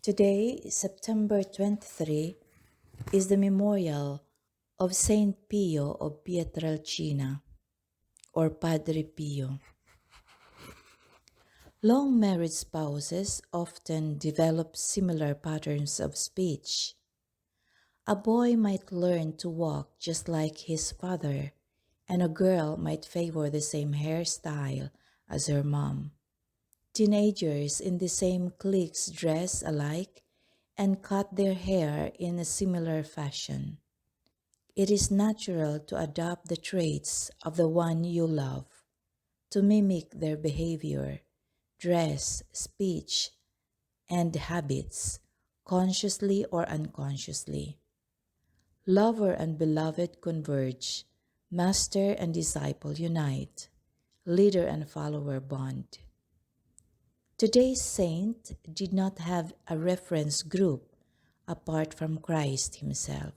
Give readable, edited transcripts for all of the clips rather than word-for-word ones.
Today, September 23, is the memorial of Saint Pio of Pietrelcina, or Padre Pio. Long married spouses often develop similar patterns of speech. A boy might learn to walk just like his father, and a girl might favor the same hairstyle as her mom. Teenagers in the same cliques dress alike and cut their hair in a similar fashion. It is natural to adopt the traits of the one you love, to mimic their behavior, dress, speech, and habits, consciously or unconsciously. Lover and beloved converge, master and disciple unite, leader and follower bond. Today's saint did not have a reference group apart from Christ himself.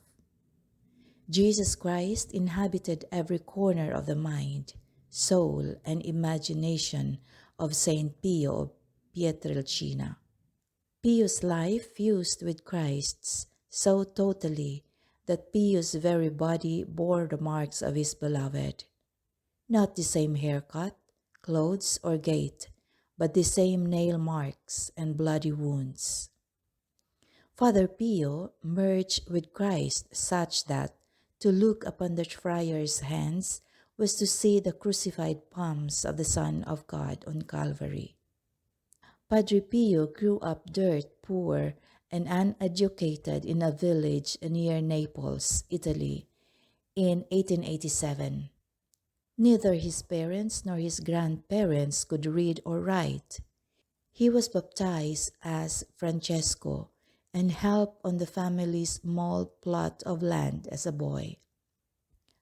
Jesus Christ inhabited every corner of the mind, soul, and imagination of Saint Pio of Pietrelcina. Pius' life fused with Christ's so totally that Pius' very body bore the marks of his beloved. Not the same haircut, clothes, or gait, but the same nail marks and bloody wounds. Father Pio merged with Christ such that to look upon the friar's hands was to see the crucified palms of the Son of God on Calvary. Padre Pio grew up dirt poor and uneducated in a village near Naples, Italy, in 1887. Neither his parents nor his grandparents could read or write. He was baptized as Francesco and helped on the family's small plot of land as a boy.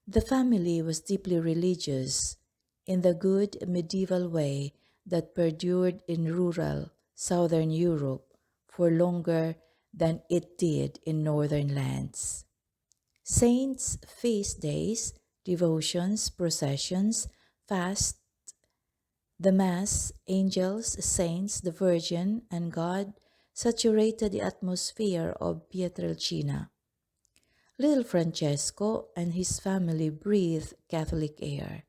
The family was deeply religious in the good medieval way that perdured in rural southern Europe for longer than it did in northern lands. Saints' feast days, devotions, processions, fasts, the Mass, angels, saints, the Virgin, and God saturated the atmosphere of Pietrelcina. Little Francesco and his family breathed Catholic air.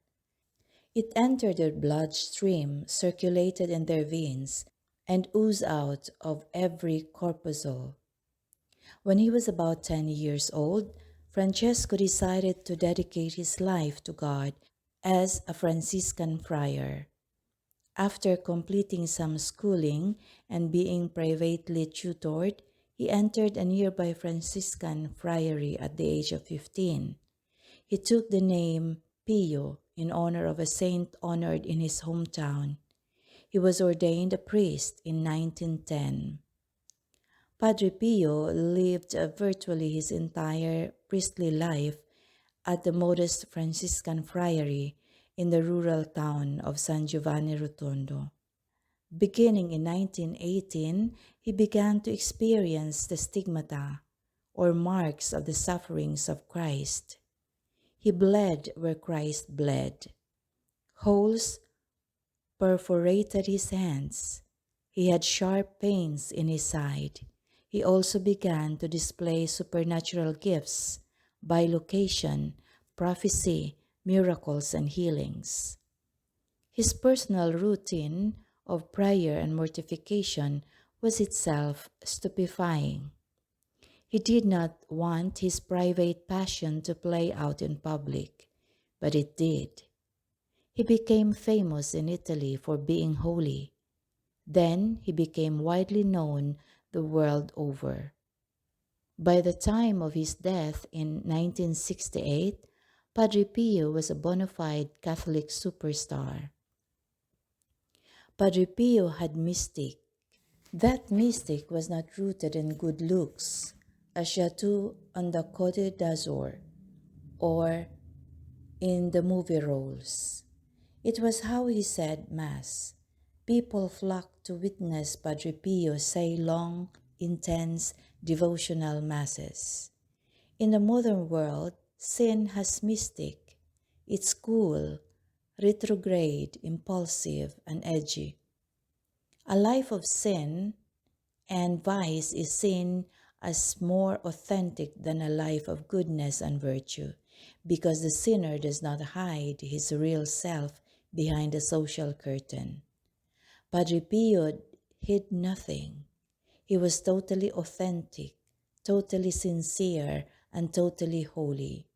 It entered their bloodstream, circulated in their veins, and oozed out of every corpuscle. When he was about 10 years old, Francesco decided to dedicate his life to God as a Franciscan friar. After completing some schooling and being privately tutored, he entered a nearby Franciscan friary at the age of 15. He took the name Pio in honor of a saint honored in his hometown. He was ordained a priest in 1910. Padre Pio lived virtually his entire priestly life at the modest Franciscan friary in the rural town of San Giovanni Rotondo. Beginning in 1918, he began to experience the stigmata, or marks of the sufferings of Christ. He bled where Christ bled. Holes perforated his hands. He had sharp pains in his side. He also began to display supernatural gifts, bilocation, prophecy, miracles, and healings. His personal routine of prayer and mortification was itself stupefying. He did not want his private passion to play out in public, but it did. He became famous in Italy for being holy. Then he became widely known the world over. By the time of his death in 1968, Padre Pio was a bona fide Catholic superstar. Padre Pio had mystic. That mystic was not rooted in good looks, a chateau on the Côte d'Azur, or in the movie roles. It was how he said Mass. People flocked to witness Padre Pio say long, intense, devotional Masses. In the modern world, sin has mystic. It's cool, retrograde, impulsive, and edgy. A life of sin, and vice is seen as more authentic than a life of goodness and virtue, because the sinner does not hide his real self behind a social curtain. Padre Pio hid nothing. He was totally authentic, totally sincere, and totally holy.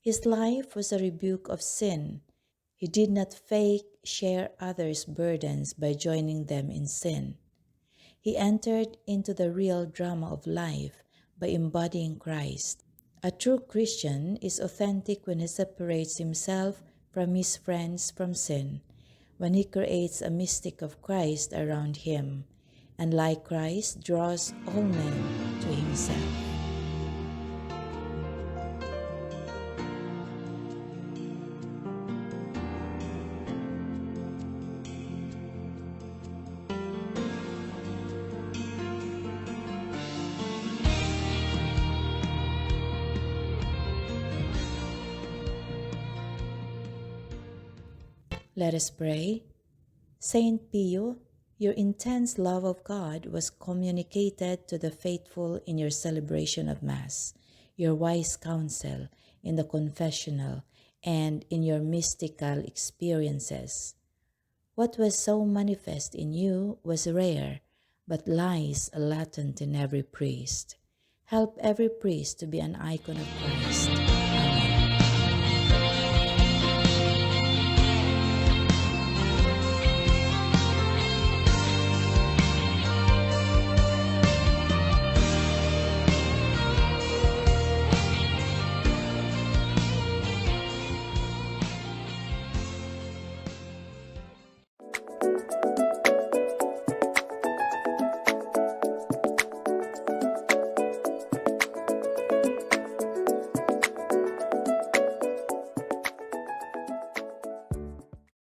His life was a rebuke of sin. He did not fake share others' burdens by joining them in sin. He entered into the real drama of life by embodying Christ. A true Christian is authentic when he separates himself from his friends from sin, when he creates a mystic of Christ around him, and like Christ draws all men to himself. Let us pray. Saint Pio, your intense love of God was communicated to the faithful in your celebration of Mass, your wise counsel in the confessional, and in your mystical experiences. What was so manifest in you was rare, but lies latent in every priest. Help every priest to be an icon of Christ,